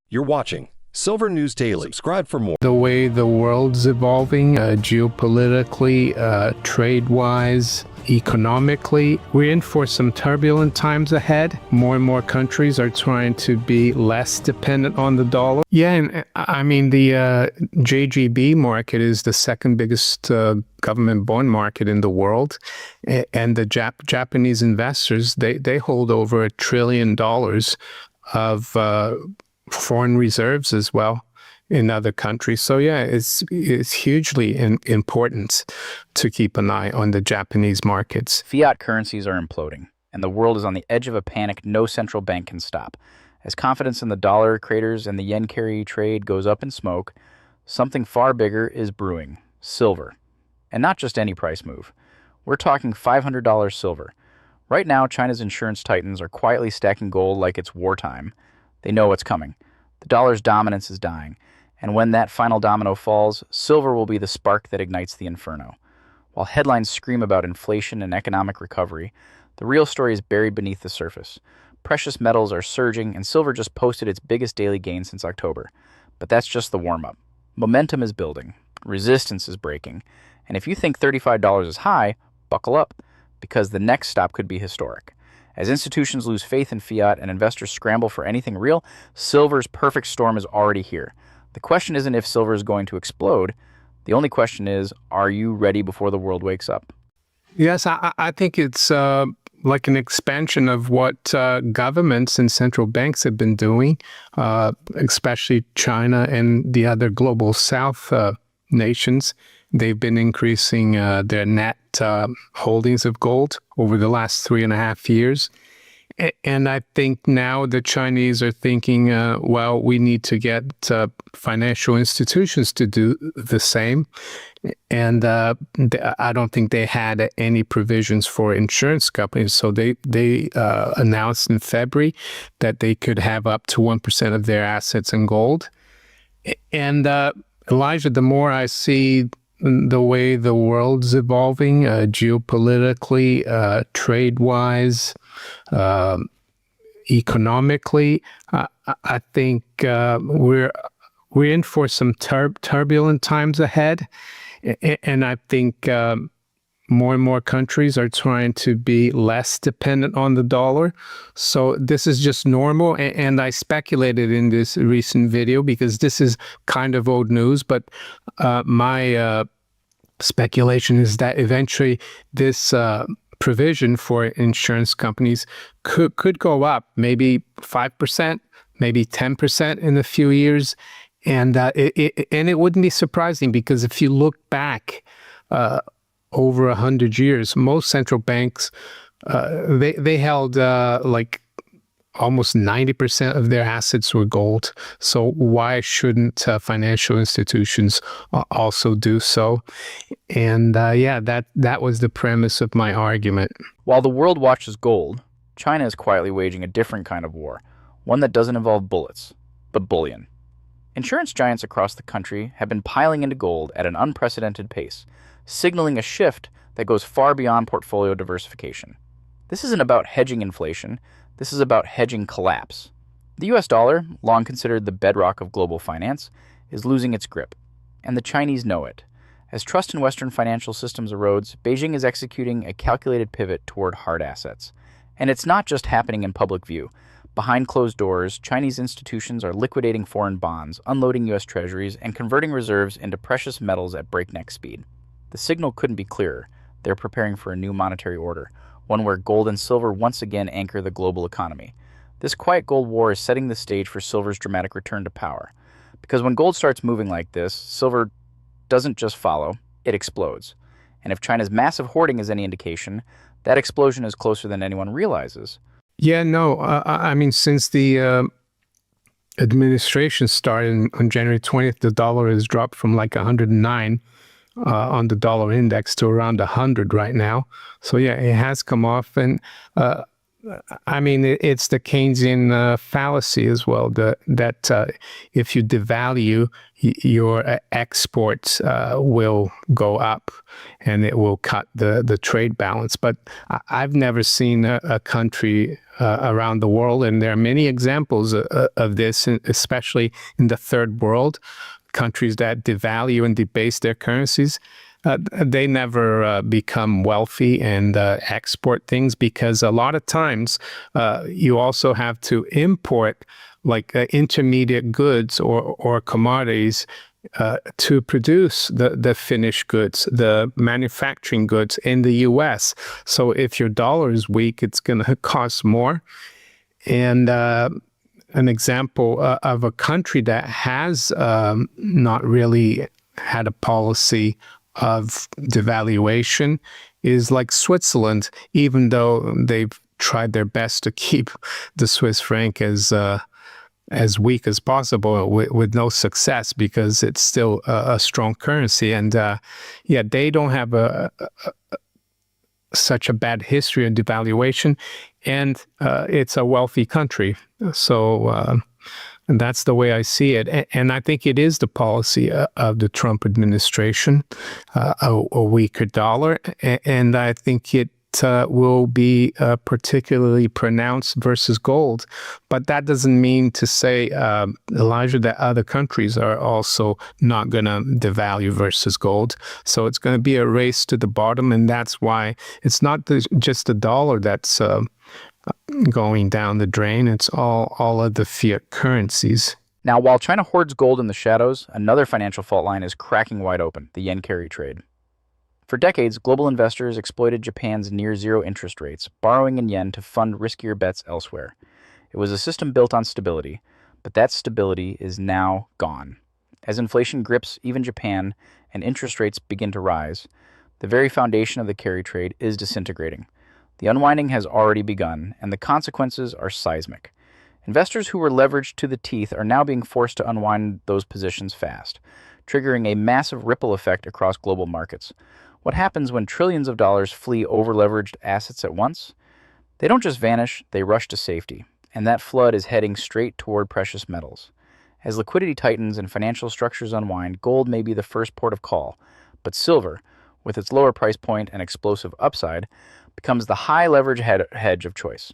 You're watching Silver News Daily. Subscribe for more. The way the world's evolving, geopolitically, trade-wise, economically, we're in for some turbulent times ahead. More and more countries are trying to be less dependent on the dollar. Yeah, and I mean, the JGB market is the second biggest government bond market in the world. And the Japanese investors, they hold over $1 trillion of foreign reserves as well in other countries. So yeah, it's hugely important to keep an eye on the Japanese markets. Fiat currencies are imploding, and the world is on the edge of a panic no central bank can stop. As confidence in the dollar craters and the yen-carry trade goes up in smoke, something far bigger is brewing: silver. And not just any price move. We're talking $500 silver. Right now, China's insurance titans are quietly stacking gold like it's wartime. They know what's coming. The dollar's dominance is dying, and when that final domino falls, silver will be the spark that ignites the inferno. While headlines scream about inflation and economic recovery, the real story is buried beneath the surface. Precious metals are surging, and silver just posted its biggest daily gain since October. But that's just the warm-up. Momentum is building, resistance is breaking, and if you think $35 is high, buckle up, because the next stop could be historic. As institutions lose faith in fiat and investors scramble for anything real, silver's perfect storm is already here. The question isn't if silver is going to explode. The only question is, are you ready before the world wakes up? Yes, I think it's like an expansion of what governments and central banks have been doing, especially China and the other global South nations. They've been increasing their net holdings of gold over the last 3.5 years. And I think now the Chinese are thinking, well, we need to get financial institutions to do the same. And I don't think they had any provisions for insurance companies. So they announced in February that they could have up to 1% of their assets in gold. And Elijah, the more I see the way the world's evolving, geopolitically, trade-wise, economically, I think we're in for some turbulent times ahead, and I think more and more countries are trying to be less dependent on the dollar. So this is just normal. And I speculated in this recent video because this is kind of old news, but my speculation is that eventually this provision for insurance companies could go up, maybe 5%, maybe 10% in a few years. And it wouldn't be surprising, because if you look back over 100 years, most central banks, they held like almost 90% of their assets were gold. So why shouldn't financial institutions also do so? And yeah, that was the premise of my argument. While the world watches gold, China is quietly waging a different kind of war, one that doesn't involve bullets, but bullion. Insurance giants across the country have been piling into gold at an unprecedented pace, signaling a shift that goes far beyond portfolio diversification. This isn't about hedging inflation. This is about hedging collapse. The US dollar, long considered the bedrock of global finance, is losing its grip, and the Chinese know it. As trust in Western financial systems erodes, Beijing is executing a calculated pivot toward hard assets. And it's not just happening in public view. Behind closed doors, Chinese institutions are liquidating foreign bonds, unloading US treasuries, and converting reserves into precious metals at breakneck speed. The signal couldn't be clearer. They're preparing for a new monetary order, one where gold and silver once again anchor the global economy. This quiet gold war is setting the stage for silver's dramatic return to power. Because when gold starts moving like this, silver doesn't just follow, it explodes. And if China's massive hoarding is any indication, that explosion is closer than anyone realizes. Yeah, no, I mean, since the administration started on January 20th, the dollar has dropped from like 109 on the dollar index to around 100 right now. So yeah, it has come off. And I mean, it's the Keynesian fallacy as well, that if you devalue, your exports will go up and it will cut the trade balance. But I've never seen a country around the world, and there are many examples of this, especially in the third world, countries that devalue and debase their currencies. They never become wealthy and export things, because a lot of times you also have to import like intermediate goods or commodities to produce the finished goods, the manufacturing goods in the U.S. So if your dollar is weak, it's going to cost more. And an example of a country that has not really had a policy of devaluation is like Switzerland, even though they've tried their best to keep the Swiss franc as weak as possible with no success, because it's still a strong currency. And they don't have such a bad history of devaluation, and it's a wealthy country. So and that's the way I see it. And I think it is the policy of the Trump administration, a weaker dollar. And I think it will be particularly pronounced versus gold. But that doesn't mean to say, Elijah, that other countries are also not going to devalue versus gold. So it's going to be a race to the bottom. And that's why it's not just the dollar that's going down the drain. It's all of the fiat currencies. Now, while China hoards gold in the shadows, another financial fault line is cracking wide open: the yen carry trade. For decades, global investors exploited Japan's near-zero interest rates, borrowing in yen to fund riskier bets elsewhere. It was a system built on stability, but that stability is now gone. As inflation grips even Japan and interest rates begin to rise, the very foundation of the carry trade is disintegrating. The unwinding has already begun, and the consequences are seismic. Investors who were leveraged to the teeth are now being forced to unwind those positions fast, triggering a massive ripple effect across global markets. What happens when trillions of dollars flee over-leveraged assets at once? They don't just vanish, they rush to safety, and that flood is heading straight toward precious metals. As liquidity tightens and financial structures unwind, gold may be the first port of call, but silver, with its lower price point and explosive upside, becomes the high leverage hedge of choice.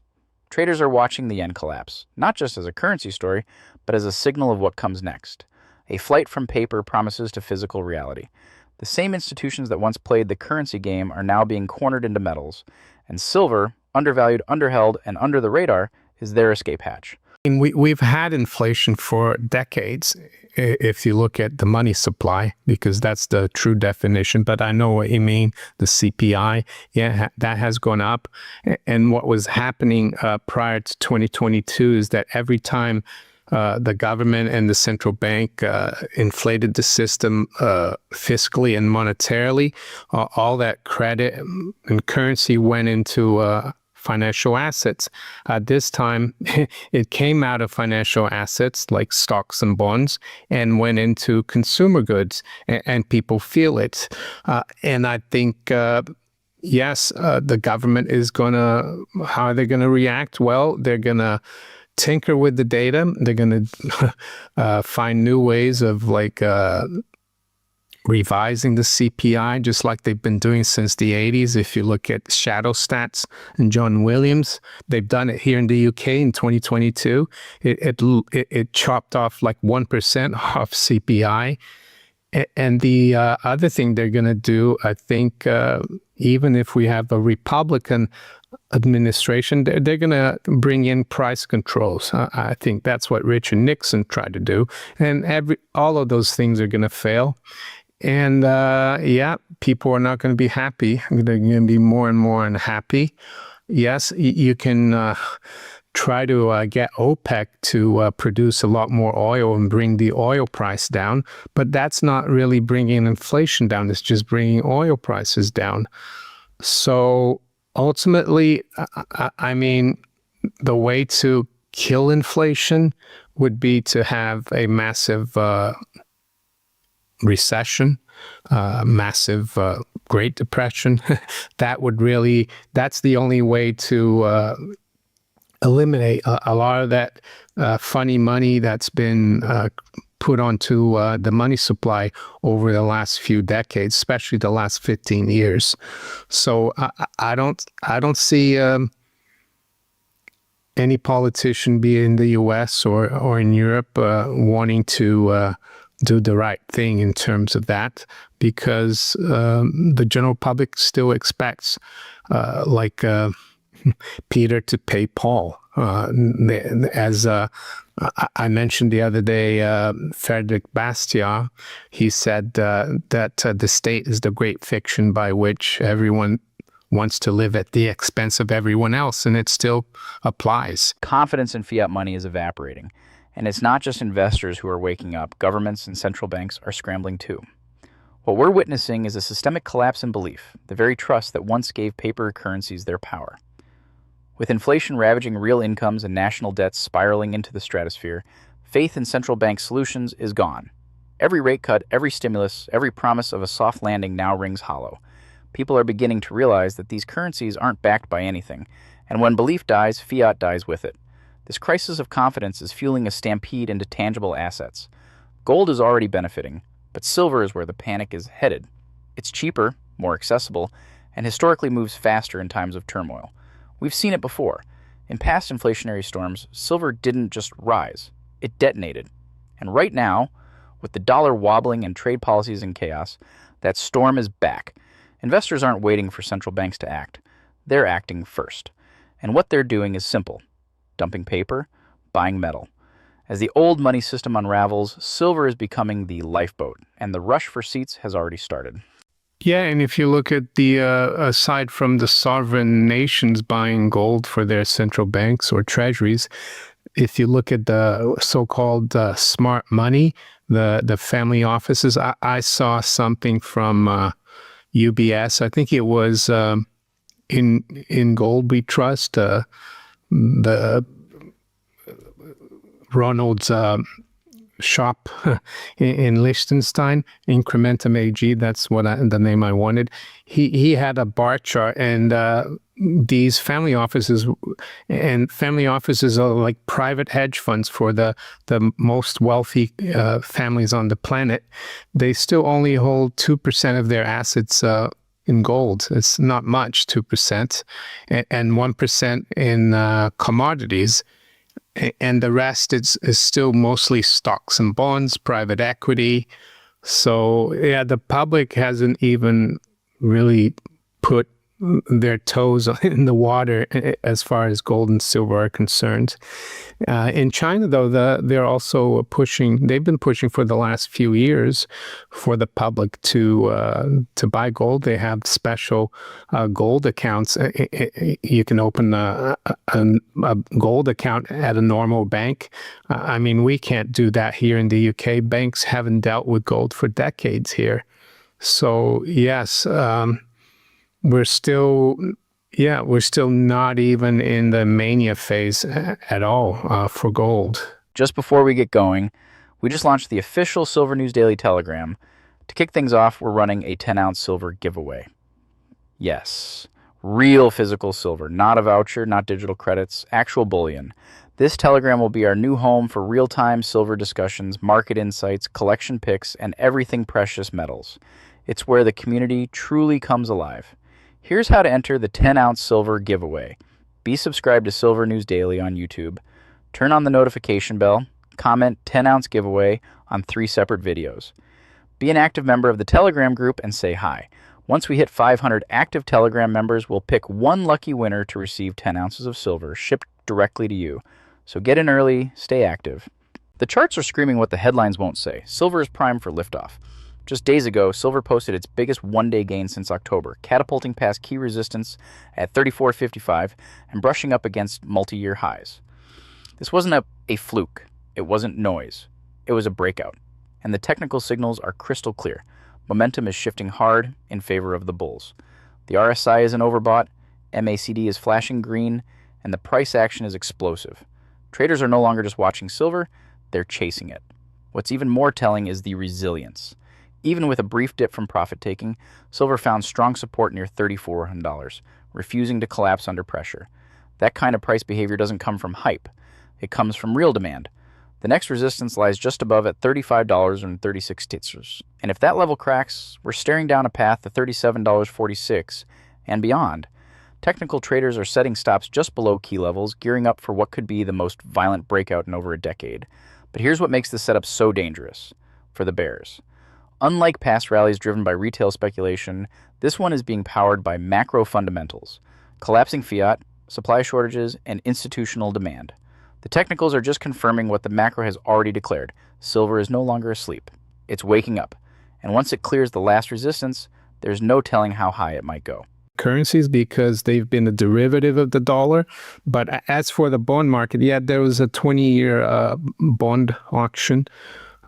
Traders are watching the yen collapse, not just as a currency story, but as a signal of what comes next. A flight from paper promises to physical reality. The same institutions that once played the currency game are now being cornered into metals, and silver, undervalued, underheld, and under the radar, is their escape hatch. And we've had inflation for decades, if you look at the money supply, because that's the true definition. But I know what you mean, the CPI, that has gone up. And what was happening prior to 2022 is that every time the government and the central bank inflated the system fiscally and monetarily, all that credit and currency went into financial assets. This time, it came out of financial assets like stocks and bonds and went into consumer goods, and people feel it. And I think, yes, the government is how are they going to react? Well, they're going to tinker with the data. They're going to find new ways of revising the CPI, just like they've been doing since the 80s. If you look at Shadow Stats and John Williams, they've done it here in the UK in 2022. It chopped off like 1% off CPI. And the other thing they're going to do, I think, even if we have a Republican administration, they're going to bring in price controls. I think that's what Richard Nixon tried to do. And all of those things are going to fail. And people are not going to be happy. They're going to be more and more unhappy. Yes, you can try to get OPEC to produce a lot more oil and bring the oil price down, but that's not really bringing inflation down. It's just bringing oil prices down. So ultimately, I mean, the way to kill inflation would be to have a massive recession, massive Great Depression. That's the only way to eliminate a lot of that funny money that's been put onto the money supply over the last few decades, especially the last 15 years. So I don't see any politician, be it in the U.S. or in Europe, wanting to do the right thing in terms of that, because the general public still expects Peter to pay Paul. As I mentioned the other day, Frederick Bastiat, he said that the state is the great fiction by which everyone wants to live at the expense of everyone else, and it still applies. Confidence in fiat money is evaporating, and it's not just investors who are waking up. Governments and central banks are scrambling too. What we're witnessing is a systemic collapse in belief, the very trust that once gave paper currencies their power. With inflation ravaging real incomes and national debts spiraling into the stratosphere, faith in central bank solutions is gone. Every rate cut, every stimulus, every promise of a soft landing now rings hollow. People are beginning to realize that these currencies aren't backed by anything, and when belief dies, fiat dies with it. This crisis of confidence is fueling a stampede into tangible assets. Gold is already benefiting, but silver is where the panic is headed. It's cheaper, more accessible, and historically moves faster in times of turmoil. We've seen it before. In past inflationary storms, silver didn't just rise, it detonated. And right now, with the dollar wobbling and trade policies in chaos, that storm is back. Investors aren't waiting for central banks to act. They're acting first. And what they're doing is simple: dumping paper, buying metal. As the old money system unravels, silver is becoming the lifeboat, and the rush for seats has already started. Yeah, and if you look at the, aside from the sovereign nations buying gold for their central banks or treasuries, if you look at the so-called smart money, the family offices, I saw something from UBS. I think it was in Gold We Trust, the Ronald's shop in Liechtenstein, Incrementum AG. That's what the name I wanted. He had a bar chart, and these family offices are like private hedge funds for the most wealthy families on the planet. They still only hold 2% of their assets in gold. It's not much, 2%, and 1% in commodities. And the rest is still mostly stocks and bonds, private equity. So, yeah, the public hasn't even really put their toes in the water as far as gold and silver are concerned. In China, though, they're also pushing. They've been pushing for the last few years for the public to buy gold. They have special gold accounts. You can open a gold account at a normal bank. I mean, we can't do that here in the UK. Banks haven't dealt with gold for decades here. So yes. We're still not even in the mania phase at all for gold. Just before we get going, we just launched the official Silver News Daily Telegram. To kick things off, we're running a 10-ounce silver giveaway. Yes, real physical silver, not a voucher, not digital credits, actual bullion. This Telegram will be our new home for real-time silver discussions, market insights, collection picks, and everything precious metals. It's where the community truly comes alive. Here's how to enter the 10-ounce silver giveaway. Be subscribed to Silver News Daily on YouTube. Turn on the notification bell. Comment 10-ounce giveaway on 3 separate videos. Be an active member of the Telegram group and say hi. Once we hit 500 active Telegram members, we'll pick one lucky winner to receive 10 ounces of silver shipped directly to you. So get in early, stay active. The charts are screaming what the headlines won't say. Silver is primed for liftoff. Just days ago, silver posted its biggest one-day gain since October, catapulting past key resistance at 34.55 and brushing up against multi-year highs. This wasn't a fluke. It wasn't noise. It was a breakout. And the technical signals are crystal clear. Momentum is shifting hard in favor of the bulls. The RSI isn't overbought, MACD is flashing green, and the price action is explosive. Traders are no longer just watching silver, they're chasing it. What's even more telling is the resilience. Even with a brief dip from profit-taking, silver found strong support near $3,400, refusing to collapse under pressure. That kind of price behavior doesn't come from hype. It comes from real demand. The next resistance lies just above at $35.36. And if that level cracks, we're staring down a path to $37.46 and beyond. Technical traders are setting stops just below key levels, gearing up for what could be the most violent breakout in over a decade. But here's what makes this setup so dangerous for the bears. Unlike past rallies driven by retail speculation, this one is being powered by macro fundamentals: collapsing fiat, supply shortages, and institutional demand. The technicals are just confirming what the macro has already declared. Silver is no longer asleep. It's waking up. And once it clears the last resistance, there's no telling how high it might go. Currencies, because they've been a derivative of the dollar. But as for the bond market, yeah, there was a 20-year bond auction,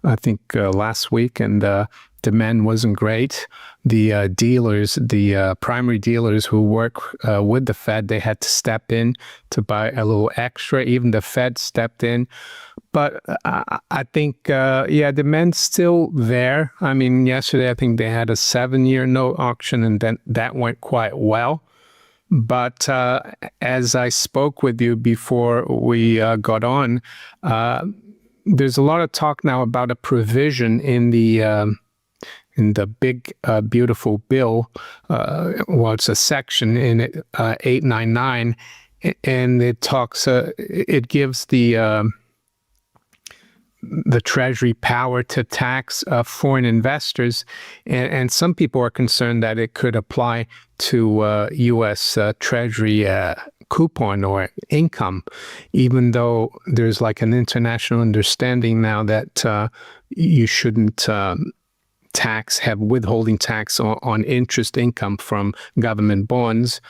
I think last week, and demand wasn't great. The dealers, the primary dealers who work with the Fed, they had to step in to buy a little extra. Even the Fed stepped in. But I think, yeah, demand's still there. I mean, yesterday I think they had a 7-year note auction, and then that went quite well. But as I spoke with you before we got on, there's a lot of talk now about a provision in the big, beautiful bill. Well, it's a section in it, 899, and it talks. It gives the Treasury power to tax foreign investors, and some people are concerned that it could apply to U.S. Treasury coupon or income, even though there's like an international understanding now that you shouldn't have withholding tax on interest income from government bonds.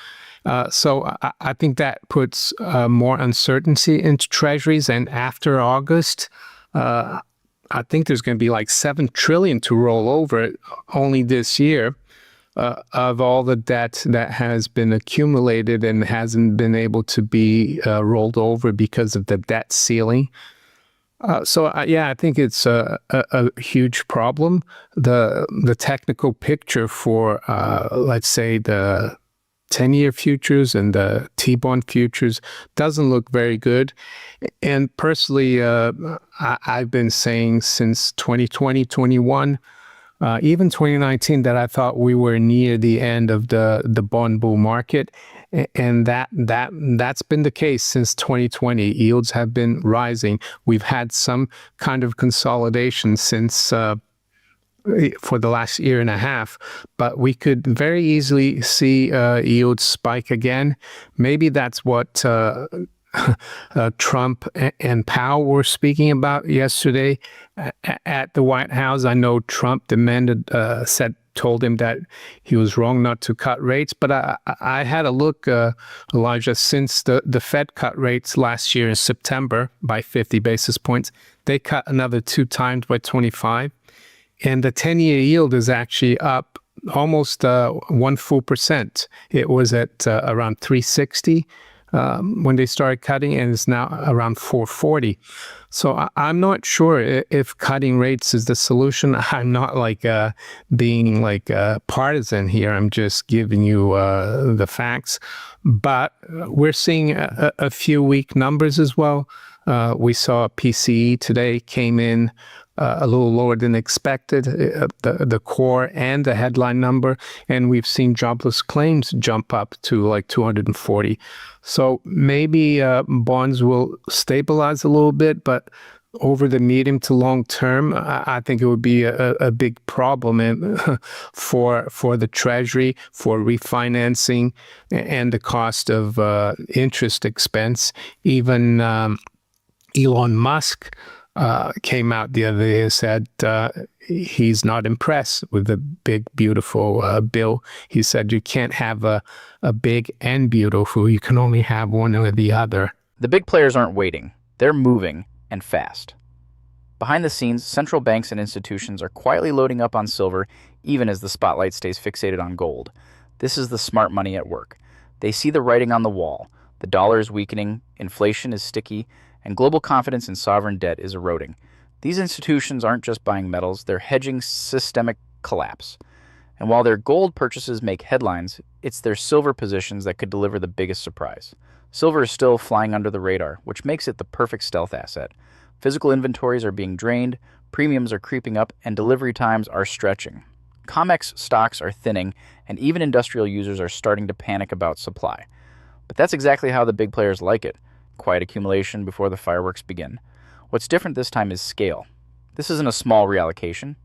So I think that puts more uncertainty into treasuries. And after August, I think there's going to be like $7 trillion to roll over only this year of all the debt that has been accumulated and hasn't been able to be rolled over because of the debt ceiling. So yeah, I think it's a huge problem. The technical picture for let's say the 10-year futures and the T-bond futures doesn't look very good. And personally, I've been saying since 2020, 21, even 2019, that I thought we were near the end of the bond bull market. And that's been the case since 2020. Yields have been rising. We've had some kind of consolidation since for the last year and a half, but we could very easily see yields spike again. Maybe that's what Trump and Powell were speaking about yesterday at the White House. I know Trump told him that he was wrong not to cut rates, but I had a look, Elijah, since the Fed cut rates last year in September by 50 basis points, they cut another 2 times by 25. And the 10-year yield is actually up almost 1 full percent. It was at around 360 when they started cutting, and it's now around 440. So I'm not sure if cutting rates is the solution. I'm not like being like partisan here. I'm just giving you the facts. But we're seeing a few weak numbers as well. We saw PCE today came in a little lower than expected, the core and the headline number, and we've seen jobless claims jump up to like 240. So maybe bonds will stabilize a little bit, but over the medium to long term, I think it would be a big problem for the Treasury, for refinancing, and the cost of interest expense. Even Elon Musk came out the other day and said he's not impressed with the big, beautiful bill. He said you can't have a big and beautiful. You can only have one or the other. The big players aren't waiting. They're moving, and fast. Behind the scenes, central banks and institutions are quietly loading up on silver, even as the spotlight stays fixated on gold. This is the smart money at work. They see the writing on the wall. The dollar is weakening, inflation is sticky, and global confidence in sovereign debt is eroding. These institutions aren't just buying metals, they're hedging systemic collapse. And while their gold purchases make headlines, it's their silver positions that could deliver the biggest surprise. Silver is still flying under the radar, which makes it the perfect stealth asset. Physical inventories are being drained, premiums are creeping up, and delivery times are stretching. COMEX stocks are thinning, and even industrial users are starting to panic about supply. But that's exactly how the big players like it. Quiet accumulation before the fireworks begin. What's different this time is scale. This isn't a small reallocation.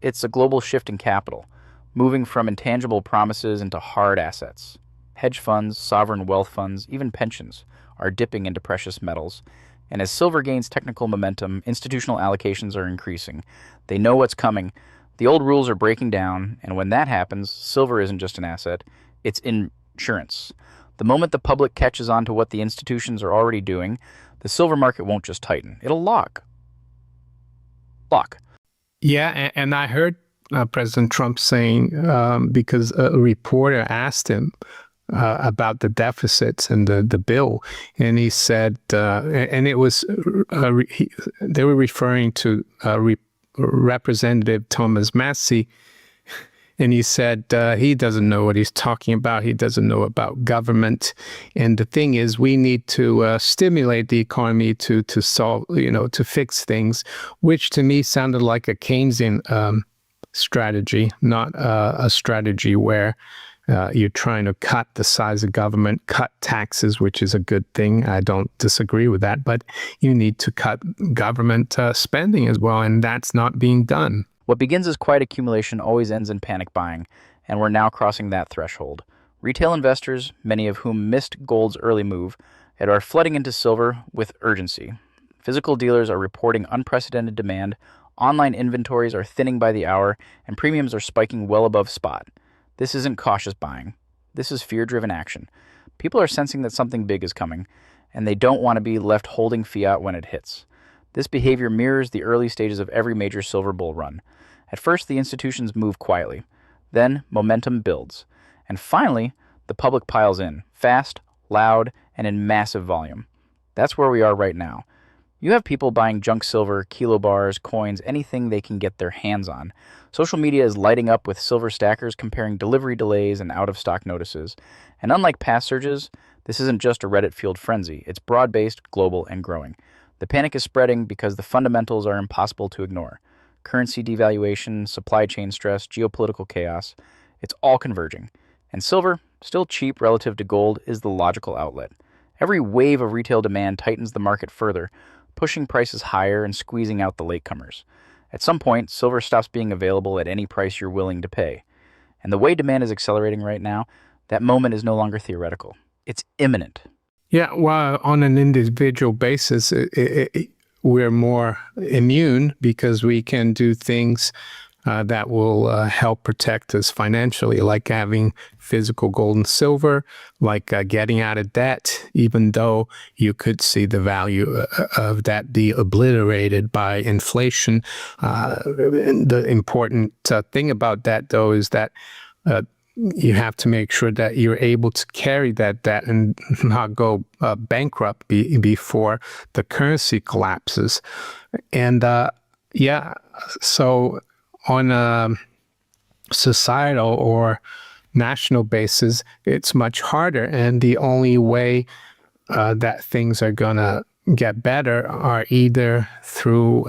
It's a global shift in capital, moving from intangible promises into hard assets. Hedge funds, sovereign wealth funds, even pensions are dipping into precious metals. And as silver gains technical momentum, institutional allocations are increasing. They know what's coming. The old rules are breaking down, and when that happens, silver isn't just an asset, it's insurance. The moment the public catches on to what the institutions are already doing, the silver market won't just tighten, it'll lock. Yeah, and I heard President Trump saying, because a reporter asked him about the deficits and the bill, and he said, and it was, they were referring to Representative Thomas Massie, and he said he doesn't know what he's talking about. He doesn't know about government. And the thing is, we need to stimulate the economy to solve, to fix things, which to me sounded like a Keynesian strategy, not a strategy where you're trying to cut the size of government, cut taxes, which is a good thing. I don't disagree with that, but you need to cut government spending as well, and that's not being done. What begins as quiet accumulation always ends in panic buying, and we're now crossing that threshold. Retail investors, many of whom missed gold's early move, are flooding into silver with urgency. Physical dealers are reporting unprecedented demand, online inventories are thinning by the hour, and premiums are spiking well above spot. This isn't cautious buying. This is fear-driven action. People are sensing that something big is coming, and they don't want to be left holding fiat when it hits. This behavior mirrors the early stages of every major silver bull run. At first, the institutions move quietly. Then, momentum builds. And finally, the public piles in, fast, loud, and in massive volume. That's where we are right now. You have people buying junk silver, kilobars, coins, anything they can get their hands on. Social media is lighting up with silver stackers comparing delivery delays and out-of-stock notices. And unlike past surges, this isn't just a Reddit-fueled frenzy. It's broad-based, global, and growing. The panic is spreading because the fundamentals are impossible to ignore. Currency devaluation, supply chain stress, geopolitical chaos, it's all converging. And silver, still cheap relative to gold, is the logical outlet. Every wave of retail demand tightens the market further, pushing prices higher and squeezing out the latecomers. At some point, silver stops being available at any price you're willing to pay. And the way demand is accelerating right now, that moment is no longer theoretical. It's imminent. Yeah, well, on an individual basis, we're more immune because we can do things that will help protect us financially, like having physical gold and silver, like getting out of debt, even though you could see the value of that be obliterated by inflation. The important thing about that, though, is that you have to make sure that you're able to carry that debt and not go bankrupt before the currency collapses. And so on a societal or national basis, it's much harder. And the only way that things are going to get better are either through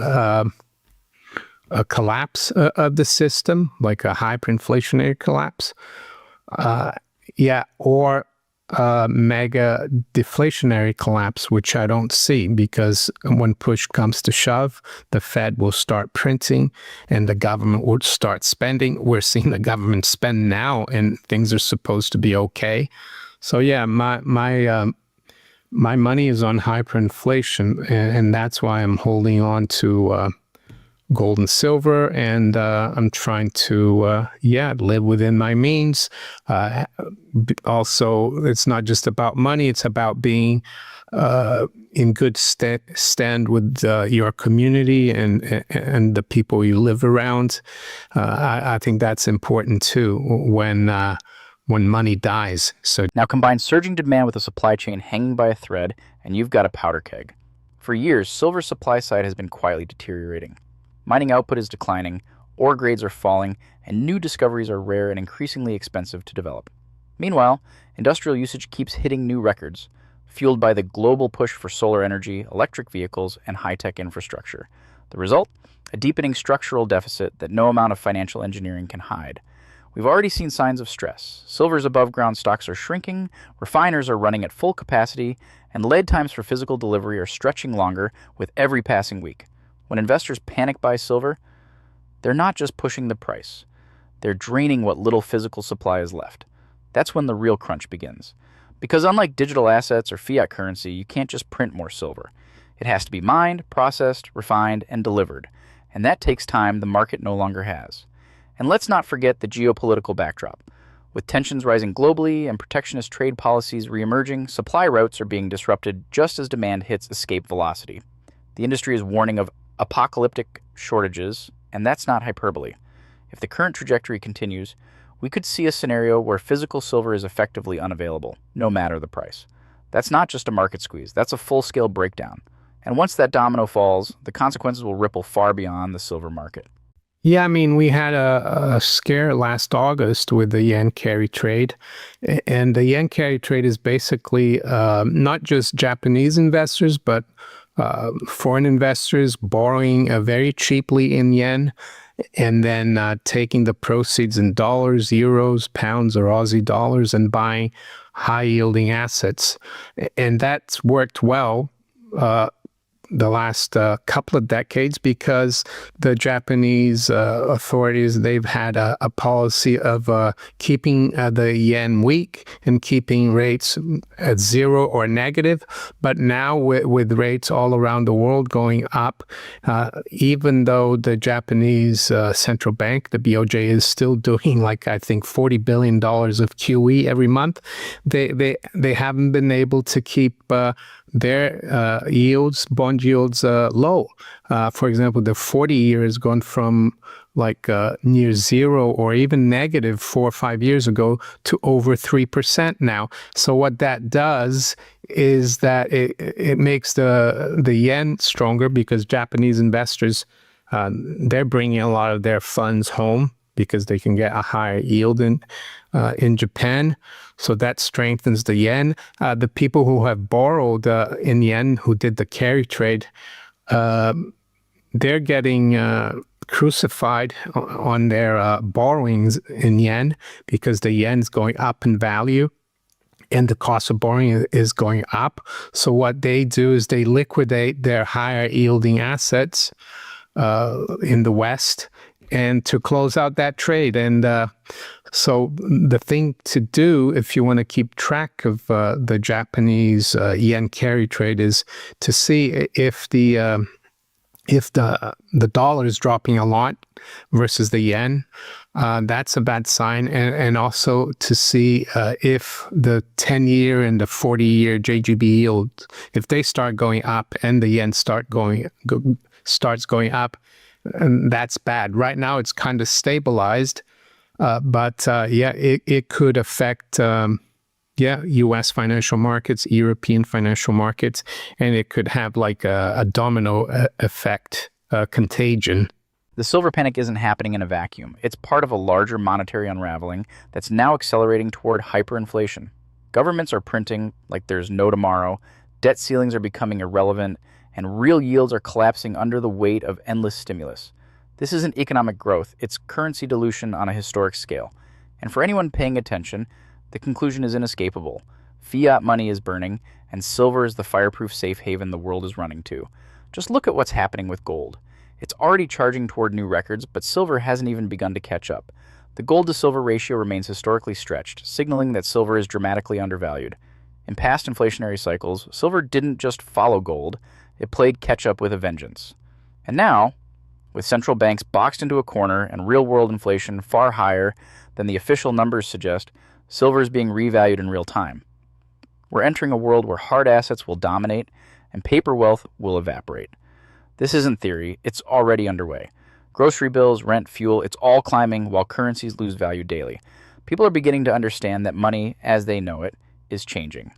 a collapse of the system, like a hyperinflationary collapse, or a mega deflationary collapse, which I don't see, because when push comes to shove, the Fed will start printing and the government will start spending. We're seeing the government spend now, and things are supposed to be okay. So yeah, my money is on hyperinflation, and that's why I'm holding on to gold and silver, and I'm trying to live within my means. Also, it's not just about money, it's about being in good stand with your community and the people you live around. I think that's important too when money dies. So now combine surging demand with a supply chain hanging by a thread, and you've got a powder keg. For years, silver's supply side has been quietly deteriorating. Mining output is declining, ore grades are falling, and new discoveries are rare and increasingly expensive to develop. Meanwhile, industrial usage keeps hitting new records. fueled by the global push for solar energy, electric vehicles, and high-tech infrastructure. The result? A deepening structural deficit that no amount of financial engineering can hide. We've already seen signs of stress. Silver's above-ground stocks are shrinking, refiners are running at full capacity, and lead times for physical delivery are stretching longer with every passing week. When investors panic buy silver, they're not just pushing the price. They're draining what little physical supply is left. That's when the real crunch begins. Because unlike digital assets or fiat currency, you can't just print more silver. It has to be mined, processed, refined, and delivered. And that takes time the market no longer has. And let's not forget the geopolitical backdrop. With tensions rising globally and protectionist trade policies reemerging, supply routes are being disrupted just as demand hits escape velocity. The industry is warning of apocalyptic shortages, and that's not hyperbole. If the current trajectory continues, we could see a scenario where physical silver is effectively unavailable, no matter the price. That's not just a market squeeze, that's a full-scale breakdown. And once that domino falls, the consequences will ripple far beyond the silver market. Yeah, I mean, we had a scare last August with the yen carry trade. And the yen carry trade is basically not just Japanese investors, but foreign investors borrowing very cheaply in yen and then taking the proceeds in dollars, euros, pounds, or Aussie dollars and buying high-yielding assets. And that's worked well the last couple of decades because the Japanese authorities, they've had a policy of keeping the yen weak and keeping rates at zero or negative. But now with rates all around the world going up, even though the Japanese central bank, the BOJ, is still doing like, I think, $40 billion of QE every month, they haven't been able to keep their yields, bond yields, low. For example, the 40-year has gone from like near zero or even negative 4 or 5 years ago to over 3% now. So what that does is that it makes the yen stronger because Japanese investors, they're bringing a lot of their funds home because they can get a higher yield in Japan. So that strengthens the yen. The people who have borrowed in yen, who did the carry trade, they're getting crucified on their borrowings in yen because the yen's going up in value and the cost of borrowing is going up. So what they do is they liquidate their higher yielding assets in the West and to close out that trade. And so the thing to do if you want to keep track of the Japanese yen carry trade is to see if the dollar is dropping a lot versus the yen. That's a bad sign. And also to see if the 10-year and the 40-year JGB yield, if they start going up and the yen starts going up, and that's bad. Right now, it's kind of stabilized, but it could affect U.S. financial markets, European financial markets, and it could have like a domino effect, contagion. The silver panic isn't happening in a vacuum. It's part of a larger monetary unraveling that's now accelerating toward hyperinflation. Governments are printing like there's no tomorrow, debt ceilings are becoming irrelevant, and real yields are collapsing under the weight of endless stimulus. This isn't economic growth, it's currency dilution on a historic scale. And for anyone paying attention, the conclusion is inescapable. Fiat money is burning, and silver is the fireproof safe haven the world is running to. Just look at what's happening with gold. It's already charging toward new records, but silver hasn't even begun to catch up. The gold-to-silver ratio remains historically stretched, signaling that silver is dramatically undervalued. In past inflationary cycles, silver didn't just follow gold, it played catch-up with a vengeance. And now, with central banks boxed into a corner and real-world inflation far higher than the official numbers suggest, silver is being revalued in real time. We're entering a world where hard assets will dominate and paper wealth will evaporate. This isn't theory, it's already underway. Grocery bills, rent, fuel, it's all climbing while currencies lose value daily. People are beginning to understand that money, as they know it, is changing.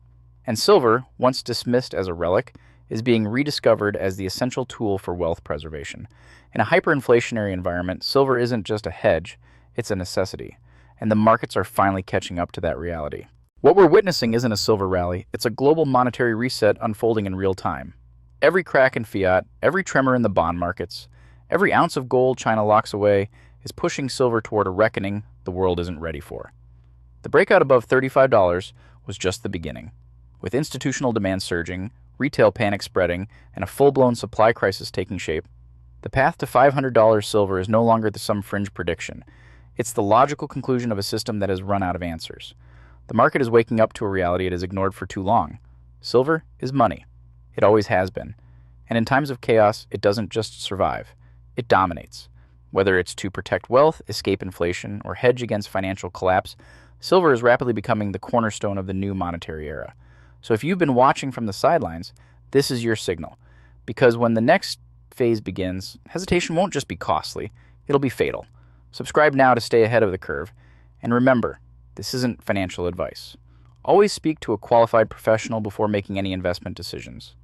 And silver, once dismissed as a relic, is being rediscovered as the essential tool for wealth preservation. In a hyperinflationary environment, silver isn't just a hedge, it's a necessity. And the markets are finally catching up to that reality. What we're witnessing isn't a silver rally, it's a global monetary reset unfolding in real time. Every crack in fiat, every tremor in the bond markets, every ounce of gold China locks away is pushing silver toward a reckoning the world isn't ready for. The breakout above $35 was just the beginning. With institutional demand surging, retail panic spreading, and a full-blown supply crisis taking shape, the path to $500 silver is no longer some fringe prediction. It's the logical conclusion of a system that has run out of answers. The market is waking up to a reality it has ignored for too long. Silver is money. It always has been. And in times of chaos, it doesn't just survive. It dominates. Whether it's to protect wealth, escape inflation, or hedge against financial collapse, silver is rapidly becoming the cornerstone of the new monetary era. So if you've been watching from the sidelines, this is your signal. Because when the next phase begins, hesitation won't just be costly, it'll be fatal. Subscribe now to stay ahead of the curve. And remember, this isn't financial advice. Always speak to a qualified professional before making any investment decisions.